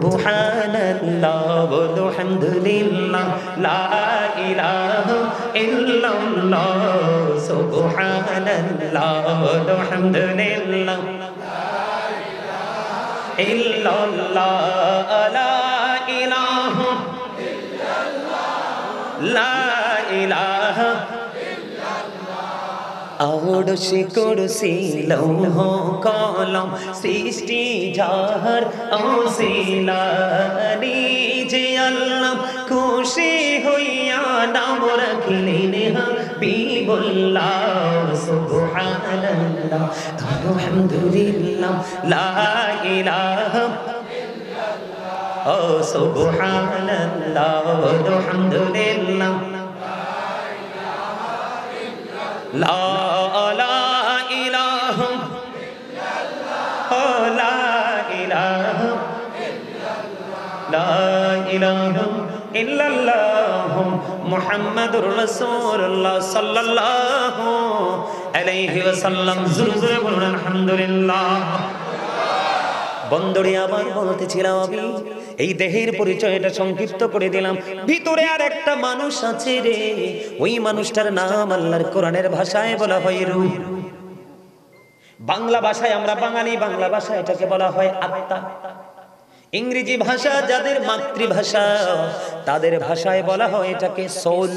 সুবহানাল্লাহ বলো হামদুলিল্লাহ লা ইলাহা ইল্লাল্লাহ সুবহানাল্লাহ বলো হামদুলিল্লাহ ইল্লাল্লাহ লা ইলাহা লা ইলাহা আরশে কুরসি লৌহ কলম সৃষ্টি যাহার ওসিলা নিজে আল্লাহ খুশি হইয়া নাম রাখিলেন হাবিবুল্লাহ সুবহানাল্লাহ আলহামদুলিল্লাহ লা ইলাহা ও সুবহানাল্লাহ আলহামদুলিল্লাহ লা ইলাহা লা ইলাহা লা ইলাহা ইল্লাল্লাহ মুহাম্মাদুর রাসূলুল্লাহ সাল্লাল্লাহু আলাইহি ওয়াসাল্লাম জোরে বলুন আলহামদুলিল্লাহ। বন্ধুরে আমার বলতেছিলাম আমি এই দেহের পরিচয়টা সংক্ষিপ্ত করে দিলাম, ভিতরে আর একটা মানুষ আছে রে, ওই মানুষটার নাম আল্লাহর কোরআনের ভাষায় বলা হয় রূহ। বাংলা ভাষায় আমরা বাঙালি বাংলা ভাষায় এটাকে বলা হয় আত্মা। ইংরেজি ভাষা যাদের মাতৃভাষা তাদের ভাষায় বলা হয় এটাকে সোল।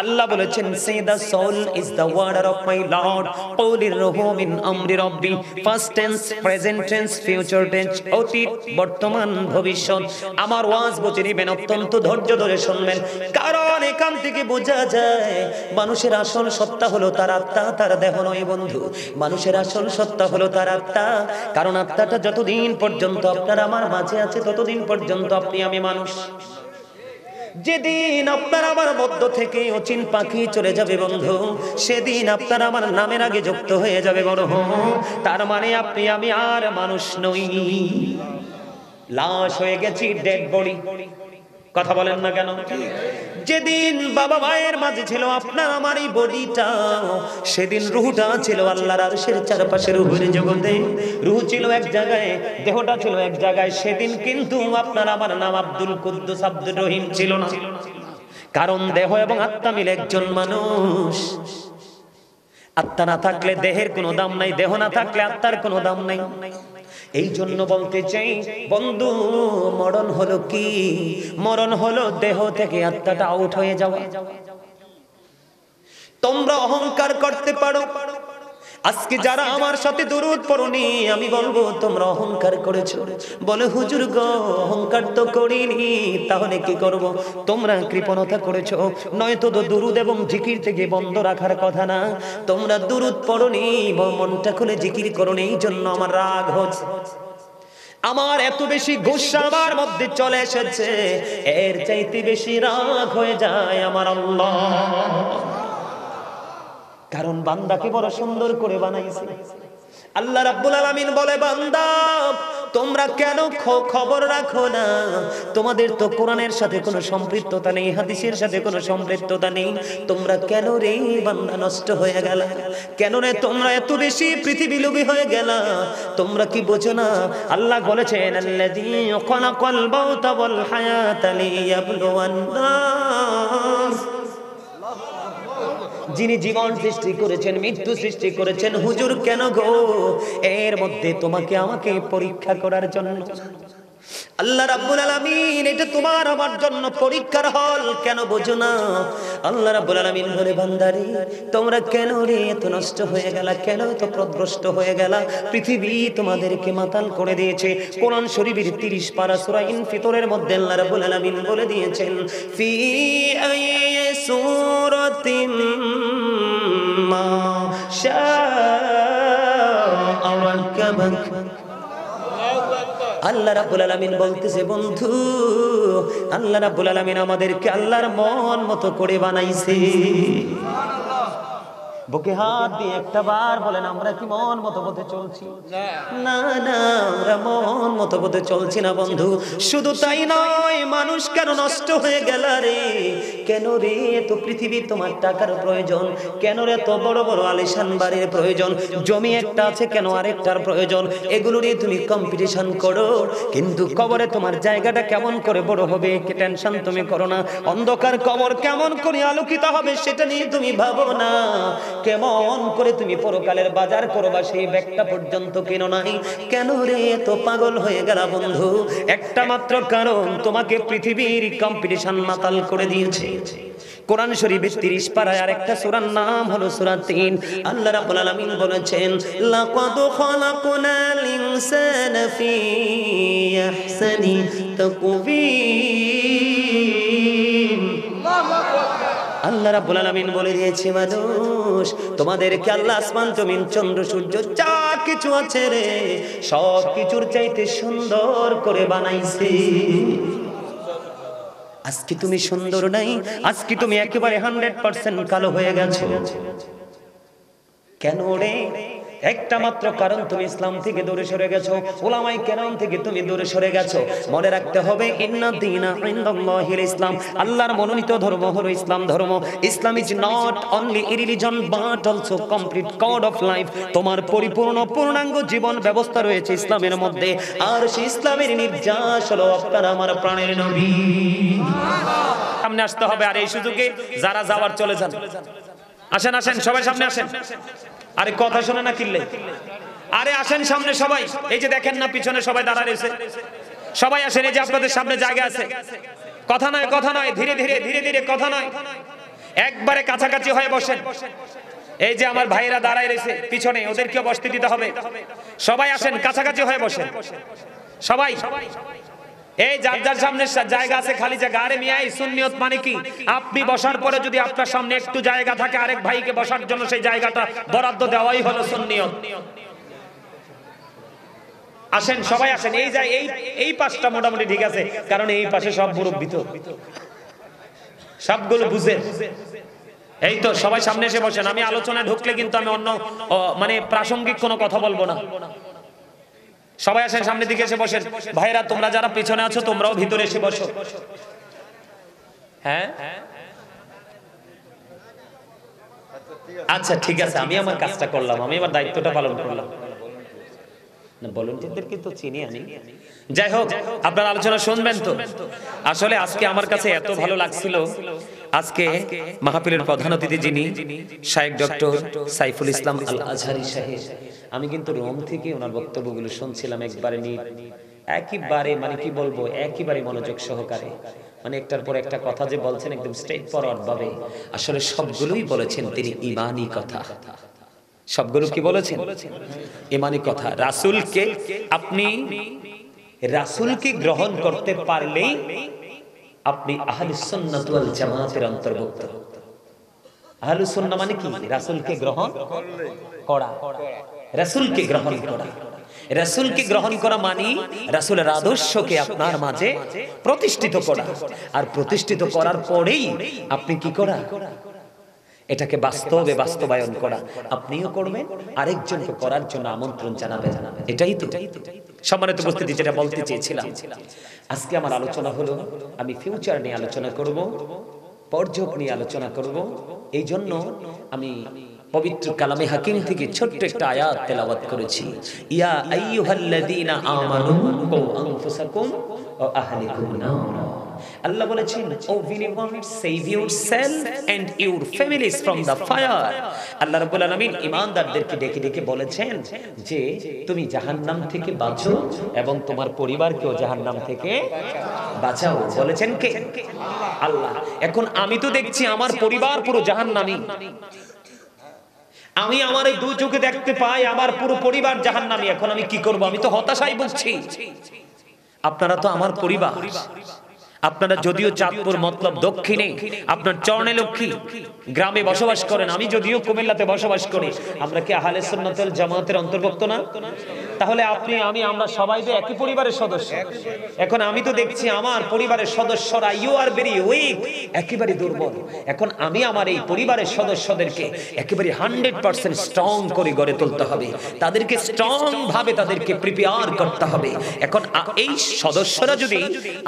আল্লাহ বলেছেন say the soul is the word of my lord qawlir ruhu min amri rabbi past tense present tense future tense অতীত বর্তমান ভবিষ্যৎ। আমার ওয়াজ বুঝে নেবেন, অত্যন্ত ধৈর্য ধরে শুনবেন, কারণ এখান থেকে বোঝা যায় মানুষের আসল সত্তা হলো তার আত্মা, তার দেহ নয় বন্ধু। মানুষের আসল সত্তা হলো তার আত্মা, কারণ আত্মাটা যতদিন পর্যন্ত আপনার আমার মাঝে আছে ততদিন পর্যন্ত আপনি আমি মানুষ। যেদিন আপনার আমার মধ্য থেকে অচিন পাখি চলে যাবে বন্ধু, সেদিন আপনার আমার নামের আগে যুক্ত হয়ে যাবে বড়। তার মানে আপনি আমি আর মানুষ নই, লাশ হয়ে গেছি, ডেড বডি। কথা বলেন না কেন? যেদিন বাবা মায়ের মাঝে ছিল আপনার আমার এই বডিটা, সেদিন রূহটা ছিল আল্লাহর আরশের চারপাশে, রূহের জগতে। রূহ ছিল এক জায়গায়, দেহটা ছিল এক জায়গায়। সেদিন কিন্তু আপনার আমার নাম আব্দুল কুদ্দুস আব্দুর রহিম ছিল না, কারণ দেহ এবং আত্মা মিলে একজন মানুষ। আত্মা না থাকলে দেহের কোনো দাম নাই, দেহ না থাকলে আত্মার কোনো দাম নাই। এই জন্য বলতে চাই বন্ধু, মরণ হলো কি? মরণ হলো দেহ থেকে আত্মাটা আউট হয়ে যাওয়া। তোমরা অহংকার করতে পারো, আজকে যারা আমার সাথে দুরূদ পড়নি আমি বলবো তোমরা অহংকার করেছো। বলে হুজুর গো অহংকার তো করিনি, তাহলে কি করব? তোমরা কৃপণতা করেছো, নয়তো দুরূদ এবং জিকির থেকে বন্ধ রাখার কথা না। তোমরা দুরূদ পড়নি, মনটা খুলে জিকির করোনি, এই জন্য আমার রাগ হচ্ছে। আমার এত বেশি গুসা আমার মধ্যে চলে এসেছে, এর চাইতে বেশি রাগ হয়ে যায় আমার আল্লাহ। কারণ বান্দাকে বড় সুন্দর করে বানাইছে আল্লাহ রাব্বুল আলামিন। বলে বান্দা তোমরা কেন খবর রাখো না? তোমাদের তো কোরআনের সাথে কোনো সম্পৃক্ততা নেই, হাদিসের সাথে কোনো সম্পৃক্ততা নেই। তোমরা কেন রে বান্দা নষ্ট হয়ে গেলা? কেন রে তোমরা এত বেশি পৃথিবী লোভী হয়ে গেলা? তোমরা কি বোঝো না? আল্লাহ বলেছেন আল্লাযী খালাকাল মাউতা ওয়াল হায়াতা লিয়াবলুওয়ান্নাস, যিনি জীবন সৃষ্টি করেছেন, মৃত্যু সৃষ্টি করেছেন। হুজুর কেন গো? এর মধ্যে তোমাকে আমাকে পরীক্ষা করার জন্য। আল্লাহ রাব্বুল আলামিন এটা তোমার আমার জন্য পরীক্ষার হল, কেন বোঝো না? আল্লাহ রাব্বুল আলামিন বলে বান্দারে তোমরা কেন রে এত নষ্ট হয়ে গেলা, কেন এত প্রদ্রষ্ট হয়ে গেলা? পৃথিবী তোমাদেরকে মাতাল করে দিয়েছে। কোরআন শরীফের 30 পারা সূরা ইনফিতরের মধ্যে আল্লাহ রাব্বুল আলামিন বলে দিয়েছেন ফি আইয়ি সূরাতিম মা শাআ রাকাবাক। আল্লাহ রাব্বুল আলামিন বলতেছে বন্ধু, আল্লাহ রাব্বুল আলামিন আমাদেরকে আল্লাহর মন মতো করে বানাইছে। বুকে হাত দিয়ে একটা বার বলেন, আমরা কি মন মতো পথে চলছি? না না, আমরা মন মতো পথে চলছি না বন্ধু। শুধু তাই নয়, মানুষ কেন নষ্ট হয়ে গেল রে? কেন রে এত পৃথিবী তোমার টাকার প্রয়োজন? কেন রে এত বড় বড় আলিশান বাড়ির প্রয়োজন? জমি একটা আছে, কেন আরেকটার প্রয়োজন? এগুলো নিয়ে তুমি কম্পিটিশন করো, কিন্তু কবরে তোমার জায়গাটা কেমন করে বড় হবে কে টেনশন তুমি করো না। অন্ধকার কবর কেমন করে আলোকিত হবে সেটা নিয়ে তুমি ভাবো না। কেমন করে তুমি পরকালের বাজার করবা সেই ব্যাগটা পর্যন্ত কেনো নাই। কেন রে এত পাগল হয়ে গেল বন্ধু? একটা মাত্র কারণ, তোমাকে পৃথিবীর কম্পিটিশন মাতাল করে দিয়েছে। কোরআন শরীফের 30 পারায় আরেকটা সূরার নাম হলো সূরা 3। আল্লাহ রাব্বুল আলামিন বলেছেন, লাকাদ খালাকনাল ইনসানা ফি আহসানি তাকওয়িম। আল্লাহ রাব্বুল আলামিন বলে দিয়েছে, মানুষ তোমাদেরকে আল্লাহ আসমান জমিন চন্দ্র সূর্য যা কিছু আছে রে, সব কিছুর চাইতে সুন্দর করে বানাইছে। আজকে তুমি সুন্দর নাই, আজকে তুমি একেবারে 100% কালো হয়ে গেছো। কেন রে? একটা মাত্র কারণ, তুমি ইসলাম থেকে দূরে সরে গেছো, উলামায়ে কেরাম থেকে তুমি দূরে সরে গেছো। মনে রাখতে হবে, ইন্না দীনা ইনদাল্লাহিল ইসলাম, আল্লাহর মনোনীত ধর্ম হলো ইসলাম ধর্ম। Islam is not only a religion but also complete code of life. তোমার পরিপূর্ণ পূর্ণাঙ্গ জীবন ব্যবস্থা রয়েছে ইসলামের মধ্যে, আর সেই ইসলামের নির্যাস হলো আপনার আমার প্রাণের নবী। সামনে আসতে হবে, আর এই সুযোগে যারা যাওয়ার চলে যান। আসেন আসেন সবাই সামনে আসেন। আরে কথা শোনে না কিনলে? আরে আসেন সামনে সবাই। এই যে দেখেন না পিছনে সবাই দাঁড়ায় রয়েছে, সবাই আসেন। এই যে আপনাদের সামনে জায়গা আছে। কথা নয়, কথা নয়, ধীরে ধীরে ধীরে ধীরে, কথা নয়, একবারে কাছাকাছি হয়ে বসেন। এই যে আমার ভাইরা দাঁড়ায় রয়েছে পিছনে, ওদেরকেও বসতে দিতে হবে। সবাই আসেন, কাছাকাছি হয়ে বসেন সবাই। এই যার যার সামনে জায়গা আছে, খালি জায়গা। আরে মিয়া, এই সুন্নিয়ত মানে কি? আপনি বসার পরে যদি আপনার সামনে একটু জায়গা থাকে, আরেক ভাইকে বসার জন্য সেই জায়গাটা বরাদ্দ দেওয়াই হলো সুন্নিয়ত। আসেন সবাই আসেন। এই পাশটা মোটামুটি ঠিক আছে, কারণ এই পাশে সব মুরব্বি তো, সবগুলো বুঝেন। এই তো সবাই সামনে এসে বসেন। আমি আলোচনায় ঢুকলে কিন্তু আমি অন্য মানে প্রাসঙ্গিক কোনো কথা বলবো না। সবাই আসেন, সামনের দিকে এসে বসেন। ভাইরা তোমরা যারা পিছনে আছো, তোমরাও ভিতরে এসে বসো। হ্যাঁ আচ্ছা ঠিক আছে, আমি আমার কাজটা করলাম, আমি আমার দায়িত্বটা পালন করলাম। না, ভলান্টিয়ারদেরকে তো চিনি আমি। যাই হোক, আপনারা আলোচনা শুনবেন তো। আসলে আজকে আমার কাছে এত ভালো লাগছিল, আজকে মাহফিলের প্রধান অতিথি যিনি শায়েখ ডক্টর সাইফুল ইসলাম আল আজহারি সাহেব, আমি কিন্তু রোম থেকে ওনার বক্তব্যগুলো শুনছিলাম একবারে একেবারে মানে কি বলবো, একেবারে মনোযোগ সহকারে। মানে একটার পর একটা কথা যে বলছেন একদম স্ট্রেট ফরওয়ার্ড ভাবে। আসলে সবগুলোই বলেছেন তিনি ঈমানি কথা। সবগুলো কি বলেছেন? ঈমানি কথা। রাসূলকে গ্রহণ করতে পারলেই আপনি আহলুস সুন্নাত ওয়াল জামাতের অন্তর্ভুক্ত। আহলুস সুন্নাহ মানে কি? রাসূলকে গ্রহণ করা, রাসূলকে গ্রহণ করা। রাসূলকে গ্রহণ করা মানে রাসূলের আদর্শকে আপনার মাঝে প্রতিষ্ঠিত করা, আর প্রতিষ্ঠিত করার পরেই আপনি কি করা? এটাকে বাস্তবে বাস্তবায়ন করা। আপনিও করবেন, আরেকজনকে করার জন্য আমন্ত্রণ জানাবেন। এটাই তো সম্মানিত উপস্থিতি, যেটা বলতে চেয়েছিলাম। আজকে আমার আলোচনা হলো, আমি ফিউচার নিয়ে আলোচনা করব, পরযোগ নিয়ে আলোচনা করব। এই জন্য আমি পবিত্র কালামে হাকিম থেকে ছোট্ট একটা আয়াত তেলাওয়াত করেছি। ইয়া আইয়ুহাল্লাযীনা আমানু কু আনফুসাকুম ওয়া আহলিকুম নারা। আল্লাহ বলেছেন, ও believers, save yourself and your families from the fire। আল্লাহ রাব্বুল আলামিন ঈমানদারদেরকে ডেকে ডেকে বলেছেন যে তুমি জাহান্নাম থেকে বাঁচো এবং তোমার পরিবারকেও জাহান্নাম থেকে বাঁচাও। বলেছেন কে? আল্লাহ। এখন আমি তো দেখছি আমার পরিবার পুরো জাহান্নামী। আমি আমার এই দুই চোখে দেখতে পাই আমার পুরো পরিবার জাহান্নামী। এখন আমি কি করব? আমি তো হতাশায় ভুগছি। আপনারা তো আমার পরিবার, আপনারা যদিও চাঁদপুর মতলব দক্ষিণে আপনার চরণেলক্ষ্মী গ্রামে বসবাস করেন, আমি যদিও কুমিল্লাতে বসবাস করি, আমরা কি আহলে সুন্নাত ওয়াল জামাতের অন্তর্ভুক্ত না? তাহলে আপনি আমি আমরা সবাই তো একই পরিবারের সদস্য। এখন আমি তো দেখছি আমার পরিবারের সদস্যরা ইউ আর ভেরি উইক, একেবারে দুর্বল। এখন আমি আমার এই পরিবারের সদস্যদেরকে একেবারে 100% স্ট্রং করে গড়ে তুলতে হবে, তাদেরকে স্ট্রং ভাবে তাদেরকে প্রিপেয়ার করতে হবে। এখন এই সদস্যরা যদি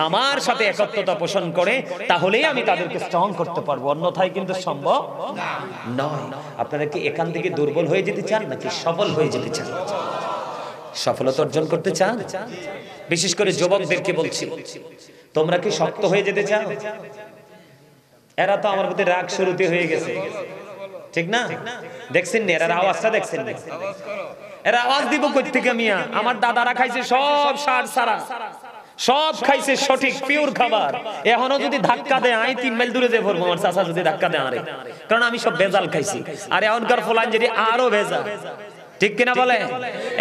আমার সাথে একত্রতা পোষণ করে তাহলেই আমি তাদেরকে স্ট্রং করতে পারবো, অন্যথায় কিন্তু সম্ভব নয়। আপনারা কি এখান থেকে দুর্বল হয়ে যেতে চান নাকি সফল হয়ে যেতে চান? সফলতা অর্জন করতে চান? বিশেষ করে যুবকদেরকে বলছি, তোমরা কি শক্ত হয়ে যেতে চাও? এরা তো আমার প্রতি রাগ শুরুতে হয়ে গেছে, ঠিক না? দেখছেন না এরা আওয়াজটা, দেখছেন না এরা আওয়াজ দিব কই থেকে? মিয়া আমার দাদারা খাইছে সব সার সারা, সব খাইছে সঠিক পিওর খাবার, এখনো যদি ধাক্কা দেয় আমি 3 মাইল দূরে যে পড়বো আমার চাচা যদি ধাক্কা দেয় আরে, কারণ আমি সব ভেজাল খাইছি। আর এখনকার ফলান যদি আরো ভেজাল, ঠিক কিনা বলে?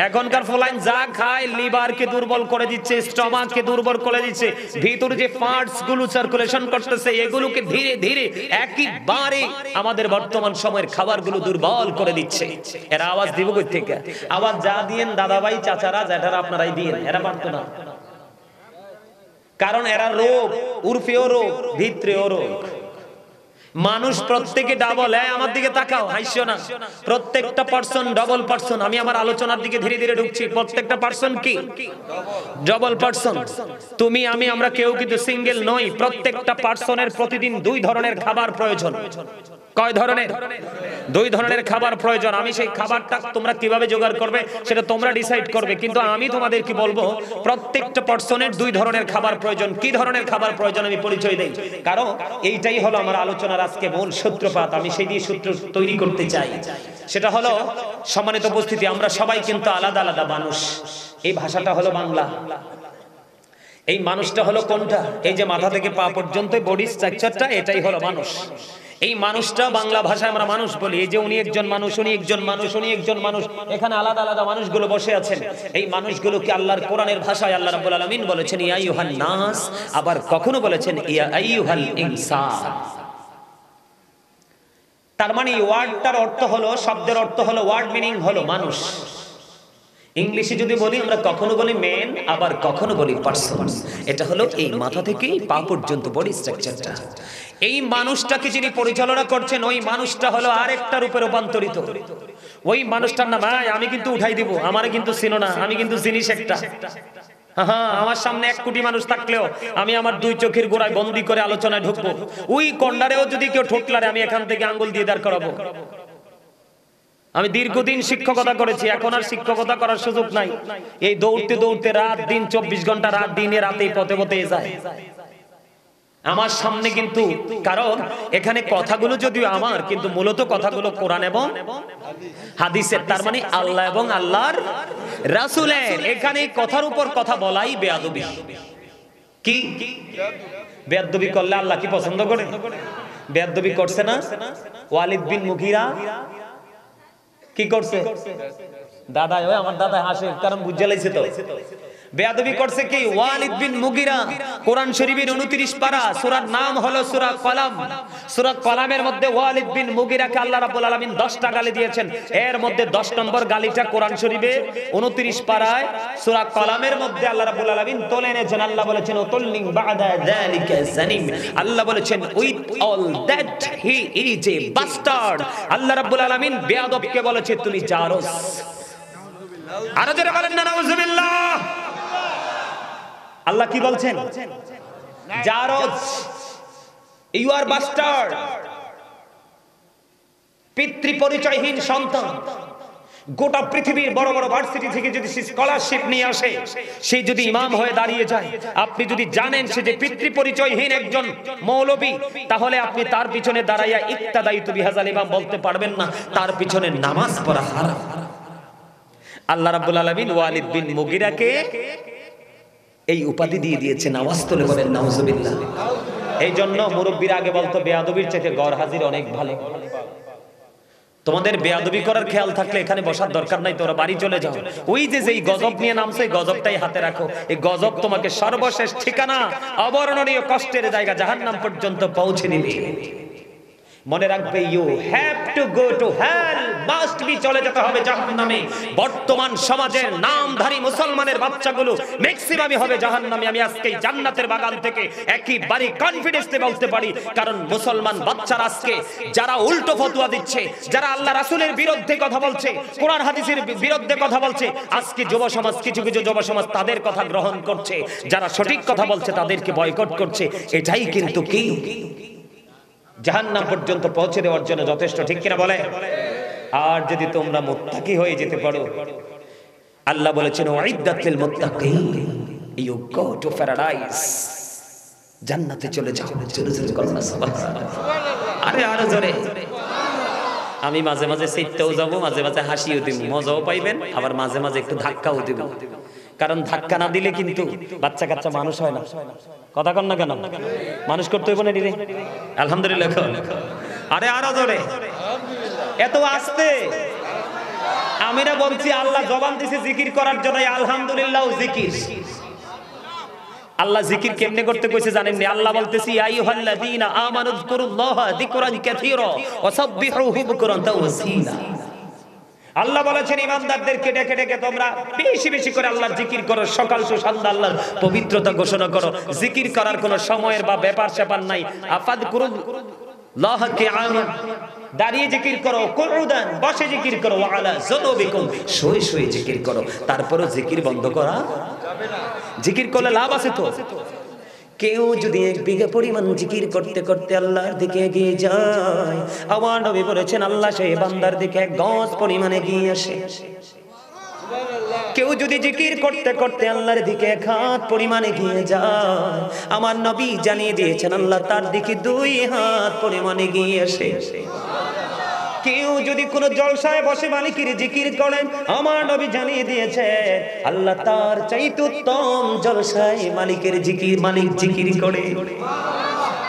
এখনকার ফলাইন যা খায় লিভারকে দুর্বল করে দিচ্ছে, স্টমাককে দুর্বল করে দিচ্ছে, ভিতরে যে পার্টস গুলো সার্কুলেশন করতেছে এগুলোকে ধীরে ধীরে একেবারে আমাদের বর্তমান সময়ের খাবারগুলো দুর্বল করে দিচ্ছে। এরা আওয়াজ দিব কই থেকে? আওয়াজ যা দিয়েন দাদা ভাই চাচারা জ্যাঠারা আপনারাই দিয়েন, এরা পারতো না। কারণ এরা রোগ, উর্ফেও রোগ, ভিতরেও রোগ। মানুষ প্রত্যেকে ডাবল। আমার দিকে তাকাও, হাসিও না। প্রত্যেকটা পারসন ডবল পারসন। আমি আমার আলোচনার দিকে ধীরে ধীরে ঢুকছি। প্রত্যেকটা পারসন কি ডবল পারসন। তুমি আমি আমরা কেউ কিন্তু সিঙ্গেল নই। প্রত্যেকটা পারসনের প্রতিদিন 2 ধরনের খাবার প্রয়োজন। কয় ধরনের? 2 ধরনের খাবার প্রয়োজন। আমি সেই খাবারটা তোমরা কিভাবে জোগাড় করবে সেটা তোমরা ডিসাইড করবে, কিন্তু আমি তোমাদেরকে বলবো প্রত্যেকটা পারসনের 2 ধরনের খাবার প্রয়োজন। কি ধরনের খাবার প্রয়োজন আমি পরিচয় দেই, কারণ এইটাই হলো আমার আলোচনার আজকে মূল সূত্রপাত। আমি সেই দিয়ে সূত্র তৈরি করতে চাই। সেটা হলো, সম্মানিত উপস্থিতি, আমরা সবাই কিন্তু আলাদা আলাদা মানুষ। এই ভাষাটা হলো বাংলা। এই মানুষটা হলো কোনটা? এই যে মাথা থেকে পা পর্যন্ত বডি স্ট্রাকচারটা, এটাই হলো মানুষ। এই মানুষটা বাংলা ভাষায় আমরা মানুষ বলি। এই যে উনি একজন মানুষ, উনি একজন মানুষ, উনি একজন মানুষ, এখানে আলাদা আলাদা মানুষগুলো বসে আছেন। এই মানুষগুলোকে আল্লাহর কোরআনের ভাষায় আল্লাহ রাব্বুল আলামিন বলেছেন ইয়া আইয়ুহান নাস, আবার কখনো বলেছেন ইয়া আইয়ুহাল ইনসান। তার মানে ওয়ার্ডটার অর্থ হলো, শব্দের অর্থ হলো, ওয়ার্ড মিনিং হলো মানুষ। ইংলিশে যদি বলি আমরা কখনো বলি মেন, আবার কখনো বলি পারসন। এটা হলো এই মাথা থেকে পা পর্যন্ত বডি স্ট্রাকচারটা। এই মানুষটাকে যিনি পরিচালনা করছেন ওই মানুষটা হলো আরেকটা রূপে রূপান্তরিত। ওই মানুষটার নাম আমি কিন্তু উঠাই দিব, আমারে কিন্তু চিনো না, আমি কিন্তু জিনিস একটা। হ্যাঁ, আমার সামনে 1 কোটি মানুষ থাকলেও আমি আমার 2 চোখের গোড়ায় বন্দি করে আলোচনায় ঢুকবো। ওই কন্ডারেও যদি কেউ ঠোকলারে আমি এখান থেকে আঙ্গুল দিয়ে দাঁড় করাবো। আমি দীর্ঘদিন শিক্ষকতা করেছি, এখন আর শিক্ষকতা করার সুযোগ নাই। এই দৌড়তে দৌড়তে রাত দিন 24 ঘন্টা, রাত দিনে রাতেই পথে পথে যায় আমার সামনে। কিন্তু কারণ এখানে কথাগুলো যদিও আমার, কিন্তু মূলত কথাগুলো কোরআন এবং হাদিসের। তার মানে আল্লাহ এবং আল্লাহর রাসূলের। এখানে কথার উপর কথা বলাই বেয়াদবি। কি বেয়াদবি করলে আল্লাহ কি পছন্দ করে? বেয়াদবি করছে না ওয়ালিদ বিন মুগীরা? কি করছে? দাদা, ওই আমার দাদা হাসে, কারণ বুঝে লাইছে তো। বেয়াদবি করছে কি? ওয়ালিদ বিন মুগীরা। কোরআন শরীফের 29 পারা, সূরার নাম হলো সূরা কলাম। সূরা কলামের মধ্যে ওয়ালিদ বিন মুগীরাকে আল্লাহ রাব্বুল আলামিন 10টা গালি দিয়েছেন। এর মধ্যে 10 নম্বর গালিটা কোরআন শরীফের 29 পারায় সূরা কলামের মধ্যে আল্লাহ রাব্বুল আলামিন তুলে এনেছেন। আল্লাহ বলেছেন উতুল্লিং বাদা যালিকা জানিম। আল্লাহ বলেছেন with all that he is a bastard. আল্লাহ রাব্বুল আলামিন বেয়াদবকে বলেছে তুমি জারস। আরো জোরে বলেন না নাউজুবিল্লাহ। আল্লাহ কি বলছেন? জারজ, ইউ আর বাস্টার্ড, পিতৃ পরিচয়হীন সন্তান। গোটা পৃথিবীর বড় বড় ভার্সিটি থেকে যদি স্কলারশিপ নিয়ে আসে, সে যদি ইমাম হয়ে দাঁড়িয়ে যায়, আপনি যদি জানেন সে যে পিতৃ পরিচয়হীন একজন মৌলবী, তাহলে আপনি তার পিছনে দাঁড়াইয়া ইক্তাদাইতু বিহাযাল ইমাম বলতে পারবেন না, তার পিছনে নামাজ পড়া হারাম। আল্লাহ রাব্বুল আলামিন ওয়ালিদ বিন মুগীরাকে এই উপাধি দিয়ে দিয়েছেন। আওয়াজ তুলে বলেন নাউজুবিল্লাহ। এই জন্য মুরব্বীরা আগে বলতো বেয়াদবির চাইতে গড় হাজির অনেক ভালো। তোমাদের বেয়াদবি করার খেয়াল থাকলে এখানে বসার দরকার নাই, তোরা বাড়ি চলে যাও। ওই যে যেই গজব নিয়ে নামছে গজবটাই হাতে রাখো। এই গজব তোমাকে সর্বশেষ ঠিকানা, অবর্ণনীয় কষ্টের জায়গা জাহান্নাম পর্যন্ত পৌঁছে দিবে। মনে রাখবে, you have to go to hell, must be, চলে যেতে হবে জাহান্নামে। বর্তমান সমাজের নামধারী মুসলমানের বাচ্চাগুলো ম্যাক্সিমামই হবে জাহান্নামে। আমি আজকে জান্নাতের বাগান থেকে একেবারে কনফিডেন্সে বলতে পারি, কারণ মুসলমান বাচ্চারা আজকে যারা উল্টো ফতোয়া দিচ্ছে, যারা আল্লাহ রাসূলের বিরুদ্ধে কথা বলছে, কোরআন হাদিসের বিরুদ্ধে কথা বলছে, আজকে যুব সমাজ, কিছু কিছু যুব সমাজ তাদের কথা গ্রহণ করছে, যারা সঠিক কথা বলছে তাদেরকে বয়কট করছে। এটাই কিন্তু কি জাহান্নাম পর্যন্ত পৌঁছে দেওয়ার জন্য যথেষ্ট, ঠিক কিনা বলে? আর যদি তোমরা মুত্তাকি হয়ে যেতে পারো, আল্লাহ বলেছেন উইদ্দাত লিল মুত্তাকিন, ইউ গো টু প্যারাডাইস, জান্নাতে চলে যাও। জোরে জোরে করুন সুবহানাল্লাহ। আরে আরো জোরে। আমি মাঝে মাঝে সিটতেও যাব, মাঝে মাঝে হাসিও দিব, মজাও পাইবেন, আবার মাঝে মাঝে একটু ধাক্কাও দিব। কারণ ধাক্কা না দিলে কিন্তু বাচ্চা কাচ্চা মানুষ হয় না। কথা কন না কেন? মানুষ করতে হইব না রে। আলহামদুলিল্লাহ। আরে আরো জোরে। এত আস্তে আমিরা বলছি, আল্লাহ জবান দিছে জিকির করার জন্য, আলহামদুলিল্লাহ জিকির। আল্লাহ জিকির কেমনে করতে কইছে জানেন নি? আল্লাহ বলতেছি, ইয়া আইয়ুহাল্লাযীনা আমানু যিকুরুল্লাহা যিকরান কাসীরা ওয়া সাব্বিহুহু বুকরান তাওয়াসীলা। আল্লাহ বলেছেন ইমানদারদেরকে ডেকে ডেকে তোমরা বেশি বেশি করে আল্লাহর জিকির করো, সকাল টু সন্ধ্যা আল্লাহর পবিত্রতা ঘোষণা করো। জিকির করার কোনো সময়ের বা ব্যাপার স্যাপার নাই। আফাযকুরুল্লাহ কিয়ামা, দাঁড়িয়ে জিকির করো, কুউদান, বসে জিকির করো, ওয়া আলা যুনুবিকুম, শুয়ে শুয়ে জিকির করো। তারপরও জিকির বন্ধ করা যাবে না। জিকির করলে লাভ আছে তো। কেউ যদি 1 বিঘা পরিমাণ জিকির করতে করতে আল্লাহর দিকে এগিয়ে যায়, আমার নবী বলেছেন আল্লাহ সেই বান্দার দিকে 1 গজ পরিমাণ এগিয়ে আসে। কেউ যদি জিকির করতে করতে আল্লাহর দিকে 1 হাত পরিমাণ এগিয়ে যায়, আমার নবী জানিয়ে দিয়েছেন আল্লাহ তার দিকে 2 হাত পরিমাণ এগিয়ে আসে। কেউ যদি কোন জলসায় বসে মালিকের জিকির করেন, আমার নবী জানিয়ে দিয়েছেন আল্লাহ তার চাইতে উত্তম জলসায় মালিকের জিকির, মালিক জিকির করে।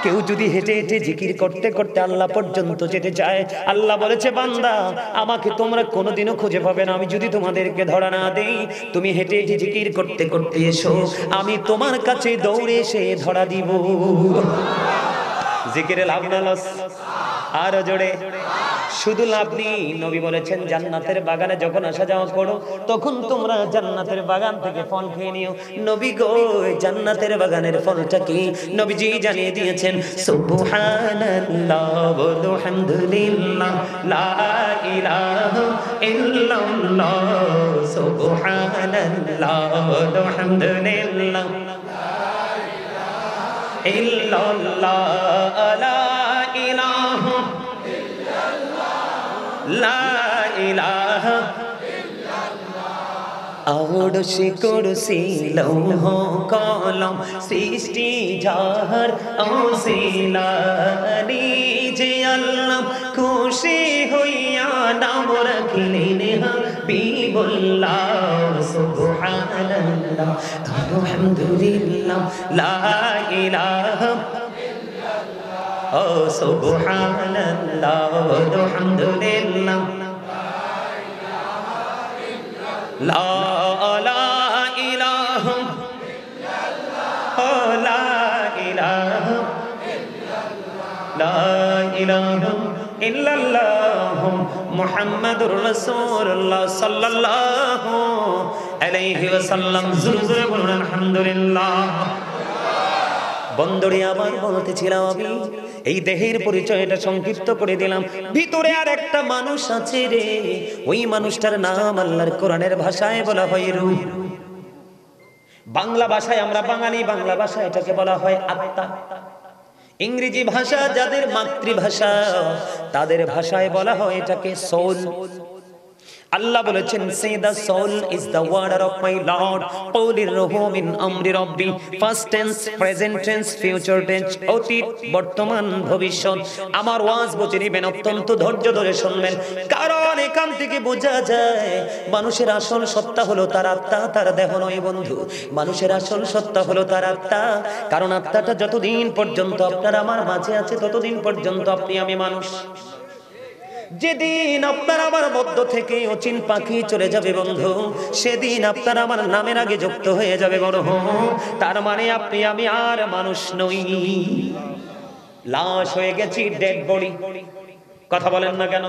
কেউ যদি হেঁটে হেঁটে জিকির করতে করতে আল্লাহ পর্যন্ত যেতে চায়, আল্লাহ বলেছে বান্দা আমাকে তোমরা কোনোদিনও খুঁজে পাবে না, আমি যদি তোমাদেরকে ধরা না দেই, তুমি হেঁটে হেঁটে জিকির করতে করতে এসো, আমি তোমার কাছে দৌড়ে এসে ধরা দিব। জিকিরে লাভ না লস? আরো জোরে। শুধু লাভ নেই। নবী বলেছেন জান্নাতের বাগানে যখন আসা যাওয়া করো, তখন তোমরা জান্নাতের বাগান থেকে ফল খেয়ে নিও। নবী গো, জান্নাতের বাগানের ফলটা কি? নবীজি জানিয়ে দিয়েছেন সুবহানাল্লাহ ওয়া হামদুলিল্লাহ লা ইলাহা ইল্লাল্লাহ, সুবহানাল্লাহ ওয়া হামদুলিল্লাহ ইল্লাল্লাহ, লা ইলাহা লা ইলাহা ইল্লাল্লাহ। আরশে কুরসি লৌহ কলম সৃষ্টি যাহার অসিলানি, যে আল্লাহ খুশি হইয়া নাম রাখিলেন হাবিবুল্লাহ। সুবহানাল্লাহ আলহামদুলিল্লাহ লা ইলাহা ও সুবহানাল্লাহ আলহামদুলিল্লাহ লা ইলাহা ইল্লাল্লাহ লা ইলাহা ইল্লাল্লাহ মুহাম্মাদুর রাসূলুল্লাহ সাল্লাল্লাহু আলাইহি ওয়াসাল্লাম। জোরে জোরে বলুন আলহামদুলিল্লাহ। বন্ধুরে আমার বলতেছিলাম, আমি এই দেহের পরিচয়টা সংক্ষিপ্ত করে দিলাম। ভিতরে আর একটা মানুষ আছে রে, ওই মানুষটার নাম আল্লাহর কোরআনের ভাষায় বলা হয় রূহ। বাংলা ভাষায়, আমরা বাঙালি বাংলা ভাষায় এটাকে বলা হয় আত্মা। ইংরেজি ভাষা যাদের মাতৃভাষা, তাদের ভাষায় বলা হয় এটাকে সোল। আল্লাহ বলেছেন say the soul is the word of my Lord, qawlir ruhu min amri rabbi, past tense, present tense, future tense, অতীত বর্তমান ভবিষ্যৎ। আমার ওয়াজ বুঝে নেবেন, অত্যন্ত ধৈর্য ধরে শুনবেন, কারণ এখান থেকে বোঝা যায় মানুষের আসল সত্তা হলো তার আত্মা, তার দেহ নয় বন্ধু। মানুষের আসল সত্তা হলো তার আত্মা, কারণ আত্মাটা যতদিন পর্যন্ত আপনার আমার মাঝে আছে ততদিন পর্যন্ত আপনি আমি মানুষ। যেদিন আপনার আমার মধ্য থেকে অচিন পাখি চলে যাবে বন্ধু, সেদিন আপনার আমার নামের আগে যুক্ত হয়ে যাবে বড়। তার মানে আপনি আমি আর মানুষ নই, লাশ হয়ে গেছি, ডেড বডি। কথা বলেন না কেন?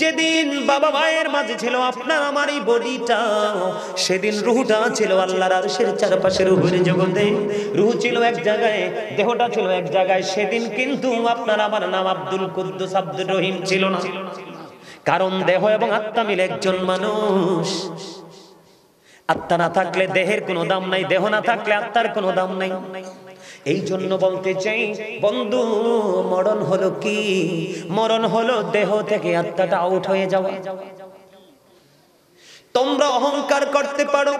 যেদিন বাবা মায়ের মাঝে ছিল আপনার আমার এই বডিটা, সেদিন রূহটা ছিল আল্লাহর আরশের চারপাশে, রূহের জগতে রূহ ছিল এক জায়গায়, দেহটা ছিল এক জায়গায়। সেদিন কিন্তু আপনার আমার নাম আব্দুল কুদ্দুস আব্দুর রহিম ছিল না, কারণ দেহ এবং আত্মা মিলে একজন মানুষ। আত্মা না থাকলে দেহের কোনো দাম নাই, দেহ না থাকলে আত্মার কোনো দাম নাই। এই জন্য বলতে চাই বন্ধু, মরণ হলো কি? মরণ হলো দেহ থেকে আত্মাটা আউট হয়ে যাওয়া। তোমরা অহংকার করতে পারো,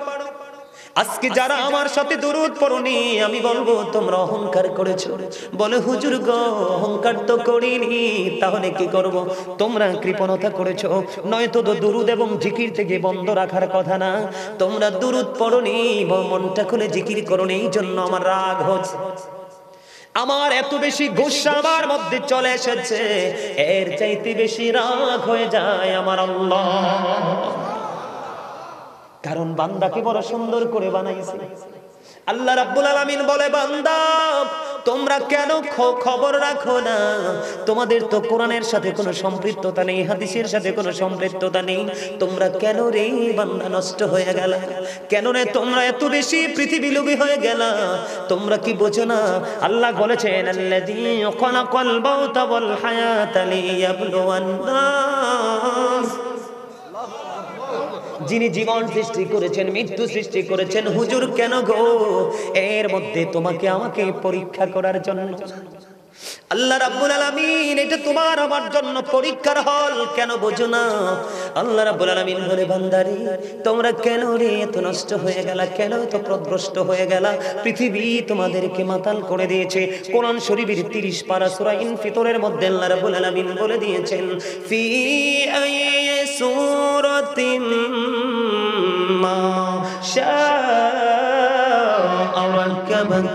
আজকে যারা আমার সাথে দুরূদ পড়নি, আমি বলবো তোমরা অহংকার করেছো। বলে হুজুর গো, অহংকার তো করিনি, তাহলে কি করব? তোমরা কৃপণতা করেছো, নয়তো দুরূদ এবং জিকির থেকে বন্ধ রাখার কথা না। তোমরা দুরূদ পড়নি, মনটা খুলে জিকির করোনি, এই জন্য আমার রাগ হচ্ছে। আমার এত বেশি গুসা আমার মধ্যে চলে এসেছে, এর চাইতে বেশি রাগ হয়ে যায় আমার আল্লাহ। কারণ বান্দাকে বড় সুন্দর করে বানাইছে আল্লাহ রাব্বুল আলামিন। বলে বান্দা, তোমরা কেন খবর রাখো না? তোমাদের তো কোরআনের সাথে কোনো সম্পৃক্ততা নেই, হাদিসের সাথে কোনো সম্পৃক্ততা নেই। তোমরা কেন রে বান্দা নষ্ট হয়ে গেলা? কেন রে তোমরা এত বেশি পৃথিবী লোভী হয়ে গেলা? তোমরা কি বোঝো না? আল্লাহ বলেছেন, আল্লাযী খালাকাল মাউতা ওয়াল হায়াতা লিয়াবলুওয়ান্নাস, যিনি জীবন সৃষ্টি করেছেন, মৃত্যু সৃষ্টি করেছেন। হুজুর কেন গো? এর মধ্যে তোমাকে আমাকে পরীক্ষা করার জন্য। আল্লাহ রাব্বুল আলামিন, এটা তোমার আমার জন্য পরীক্ষার হল, কেন বোঝো না? আল্লাহ রাব্বুল আলামিন বলে, বান্দারে তোমরা কেন রে এত নষ্ট হয়ে গেলা? কেন এত পথভ্রষ্ট হয়ে গেলা? পৃথিবী তোমাদেরকে মাতাল করে দিয়েছে। কোরআন শরীফের 30 পারা সূরা ইনফিতরের মধ্যে আল্লাহ রাব্বুল আলামিন বলে দিয়েছেন, ফি আইয়ি সূরাতিন মা শাআ রাকাবাক।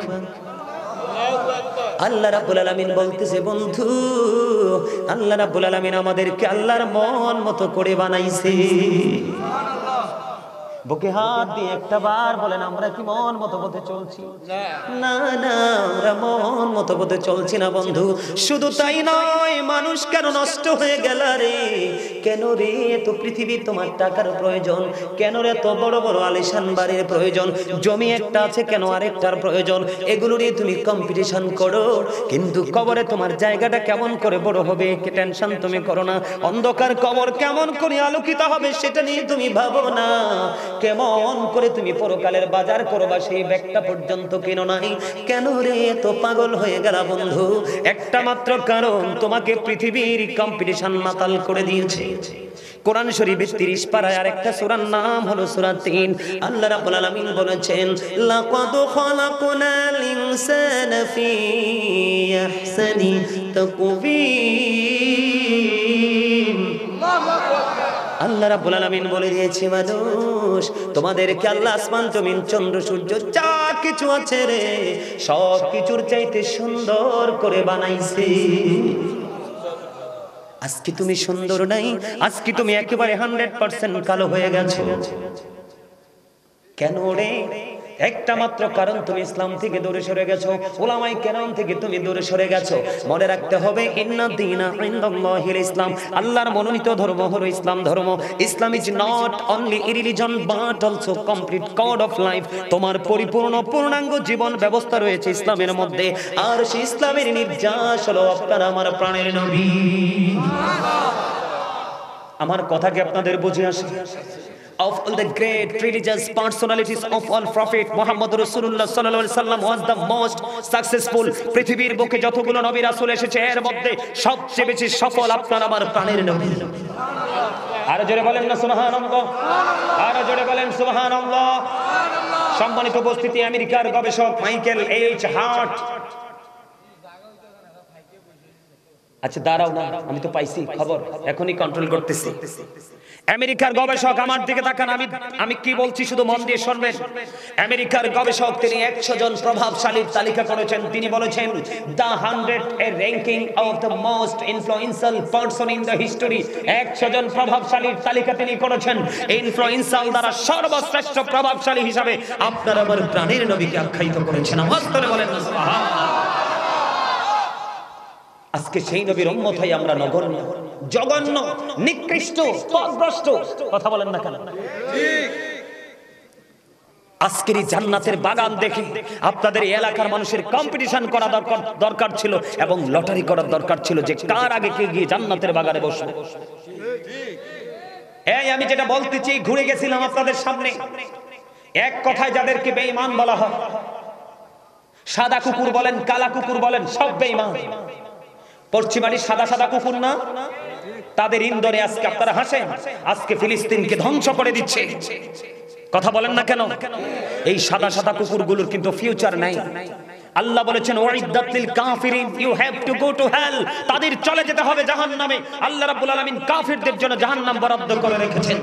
আল্লাহ রাব্বুল আলামিন বলতেছে, বন্ধু আল্লাহ রাব্বুল আলামিন আমাদেরকে আল্লাহর মন মতো করে বানাইছে। বুকে হাত দিয়ে একটা বার বলেন, আমরা কি মন মতো পথে চলছি? না না, আমরা মন মতো পথে চলছি না বন্ধু। শুধু তাই নয়, মানুষ কেন নষ্ট হয়ে গেল রে? কেন রে এত পৃথিবী তোমার টাকার প্রয়োজন? কেন রে এত বড় বড় আলিশান বাড়ির প্রয়োজন? জমি একটা আছে, কেন আরেকটার প্রয়োজন? এগুলো নিয়ে তুমি কম্পিটিশন করো, কিন্তু কবরে তোমার জায়গাটা কেমন করে বড় হবে কি টেনশন তুমি করো না। অন্ধকার কবর কেমন করে আলোকিত হবে সেটা নিয়ে তুমি ভাবো না। কেমন করে তুমি পরকালের বাজার করবা সেই ব্যাগটা পর্যন্ত কেন নাই। কেন রে এত পাগল হয়ে গেলা বন্ধু? একটা মাত্র কারণ, তোমাকে পৃথিবীর কম্পিটিশন মাতাল করে দিয়েছে। কোরআন শরীফের 30 পারায় আরেকটা সূরার নাম হলো সূরা 3। আল্লাহ রাব্বুল আলামিন বলেছেন, লাকাদ খালাকনাল ইনসানা ফি আহসানি তাকওয়িম। আল্লাহ রাব্বুল আলামিন বলে দিয়েছে, মানুষ তোমাদেরকে আল্লাহ আসমান জমিন চন্দ্র সূর্য যা কিছু আছে রে, সব কিছুর চাইতে সুন্দর করে বানাইছে। আজকে তুমি সুন্দর নাই, আজকে তুমি একেবারে 100% কালো হয়ে গেছো। কেন রে? একটা মাত্র কারণ, তুমি ইসলাম থেকে দূরে সরে গেছো, উলামায়ে কেরাম থেকে তুমি দূরে সরে গেছো। মনে রাখতে হবে, ইন্না দীনা ইনদাল্লাহিল ইসলাম, আল্লাহর মনোনীত ধর্ম হলো ইসলাম ধর্ম। Islam is not only a religion but also complete code of life. তোমার পরিপূর্ণ পূর্ণাঙ্গ জীবন ব্যবস্থা রয়েছে ইসলামের মধ্যে, আর সেই ইসলামের নির্যাস হলো আপনার আমার প্রাণের নবী। আমার কথা কি আপনাদের বুঝে আসে? Of all the great religious personalities of all Prophet Muhammad Rasulullah sallallahu alaihi wasallam was the most successful. পৃথিবীর বুকে যতগুলো নবী রাসূল এসেছে, এর মধ্যে সবচেয়ে বেশি সফল আপনার আমার প্রাণের নবী। আর জোরে বলেন না সুবহানাল্লাহ, আর জোরে বলেন সুবহানাল্লাহ। সম্মানিত উপস্থিতি, আমেরিকার গবেষক মাইকেল এইচ হার্ট, আচ্ছা দাঁড়াও না, আমি তো পাইছি খবর, এখনই কন্ট্রোল করতেছি। আমেরিকার গবেষক, আমার দিকে তাকান, আমি কি বলছি শুধু মন দিয়ে শুনবেন। আমেরিকার গবেষক তিনি 100 জন প্রভাবশালীর তালিকা করেছেন। তিনি বলেছেন the 100 A ranking of the most influential person in the history. 100 জন প্রভাবশালীর তালিকা তিনি করেছেন। ইনফ্লুয়েন্সিয়াল দ্বারা সর্বশ্রেষ্ঠ প্রভাবশালী হিসাবে আপনার আমার প্রাণের নবীকে আখ্যায়িত করেছেন। আওয়াজ করে বলেন না সুবহানাল্লাহ। আজকে সেই নবীর উম্মত হই আমরা নগণ্য, জঘন্য, নিকৃষ্ট, পথভ্রষ্ট। কথা বলেন না কেন? ঠিক। আজকের এই জান্নাতের বাগান দেখে আপনাদের এই এলাকার মানুষের কম্পিটিশন করা দরকার ছিল এবং লটারি করার দরকার ছিল যে কার আগে কে গিয়ে জান্নাতের বাগানে বসবে। এই আমি যেটা বলতেছি, ঘুরে গেছিলাম আপনাদের সামনে। এক কথায় যাদেরকে বেঈমান বলা হয়, সাদা কুকুর বলেন, কালা কুকুর বলেন, সব বেঈমান। পশ্চিমারি সাদা সাদা কুকুর না, তাদের ইন্ধনে আজকে আপনারা হাসেন, আজকে ফিলিস্তিনকে ধ্বংস করে দিচ্ছে। কথা বলেন না কেন? এই সাদা সাদা কুকুরগুলোর কিন্তু ফিউচার নাই। আল্লাহ বলেছেন ওয়াইদাত লিল কাফিরিন, you have to go to hell, তাদের চলে যেতে হবে জাহান্নামে। আল্লাহ রাব্বুল আলামিন কাফিরদের জন্য জাহান্নাম বরাদ্দ করে রেখেছেন।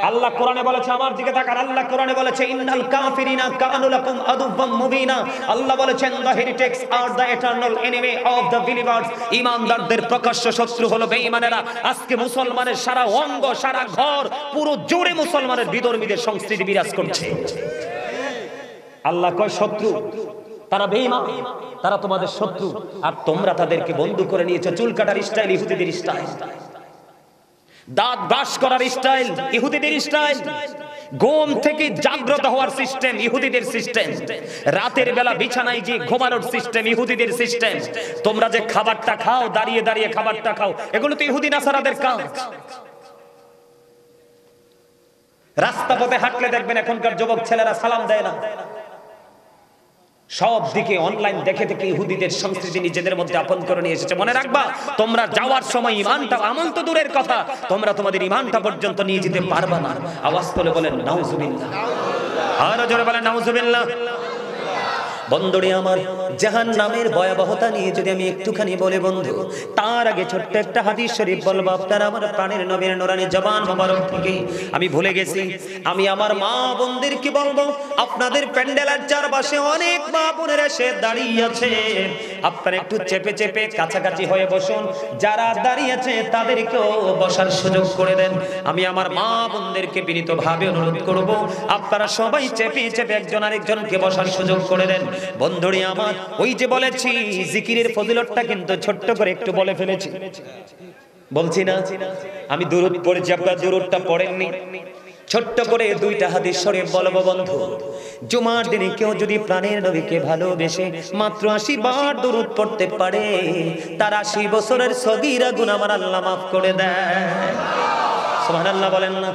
আল্লাহ কোরআনে বলেছে, আমার দিকে তাকান, আল্লাহ কোরআনে বলেছে ইন্নাল কাফিরিনা কানু লাকুম আদুওয়াম মুবিনা। আল্লাহ বলেছেন the heretics are the eternal enemy of the believers. ঈমানদারদের প্রকাশ্য শত্রু হলো বেঈমানেরা। আজকে মুসলমানের সারা অঙ্গ, সারা ঘর, পুরো জুড়ে মুসলমানের বিধর্মীদের সংস্কৃতি বিরাজ করছে। আল্লাহ কয় শত্রু, তারা বেঈমান, তারা তোমাদের শত্রু, আর তোমরা তাদেরকে বন্ধু করে নিয়েছো। চুল কাটার স্টাইল ইহুদিদের স্টাইল, দাঁত ব্রাশ করার স্টাইল ইহুদিদের স্টাইল, ঘুম থেকে জাগ্রত হওয়ার সিস্টেম ইহুদিদের সিস্টেম, রাতের বেলা বিছানায় যে ঘুমানোর সিস্টেম ইহুদিদের সিস্টেম, তোমরা যে খাবারটা খাও, দাঁড়িয়ে দাঁড়িয়ে খাবারটা খাও, এগুলো তো ইহুদি নাসারাদের কাজ। রাস্তা পথে হাঁটলে দেখবেন এখনকার যুবক ছেলেরা সালাম দেয় না। সব দিকে অনলাইন দেখে দেখে ইহুদিদের সংস্কৃতি নিজেদের মধ্যে আপন করে নিয়ে এসেছে। মনে রাখবা, তোমরা যাওয়ার সময় ইমানটা, আমল তো দূরের কথা, তোমরা তোমাদের ইমানটা পর্যন্ত নিয়ে যেতে পারবা না। আওয়াজ করে বলেন নাউজুবিল্লাহ, আর জোরে বলেন নাউজুবিল্লাহ। বন্ধুরে আমার, জাহান্নামের ভয়াবহতা নিয়ে যদি আমি একটুখানি বলে বন্ধু, তার আগে ছোট্ট একটা হাদিস শরীফ বলবো আপনারা আমার প্রাণের নবীর নূরানী জবান মোবারক থেকে। আমি ভুলে গেছি, আমি আমার মা বোনদেরকে বলবো, আপনাদের প্যান্ডেলের চারপাশে অনেক মা বোনের এসে দাঁড়িয়ে আছে, আপনারা একটু চেপে চেপে কাছাকাছি হয়ে বসুন। যারা দাঁড়িয়ে আছে তাদেরকেও বসার সুযোগ করে দেন। আমি আমার মা বোনদেরকে বিনীতভাবে অনুরোধ করব, আপনারা সবাই চেপে চেপে একজন আরেকজনকে বসার সুযোগ করে দেন। বন্ধুরে আমার, ওই যে বলেছি জিকিরের ফজিলতটা কিন্তু ছোট্ট করে একটু বলে ফেলেছি, বলছি না আমি দুরূদ পড়েছি, আপনারা দুরূদটা পড়েননি। ছোট্ট করে দুইটা হাদিস শরীফ বলবো বন্ধু। জুমার দিনে কেউ যদি প্রাণের নবীকে ভালোবেসে মাত্র 80 বার দুরূদ পড়তে পারে, তার 80 বছরের সগীরা গুনাহ আমার আল্লাহ মাফ করে দেয়। সুবহানাল্লাহ বলেন না?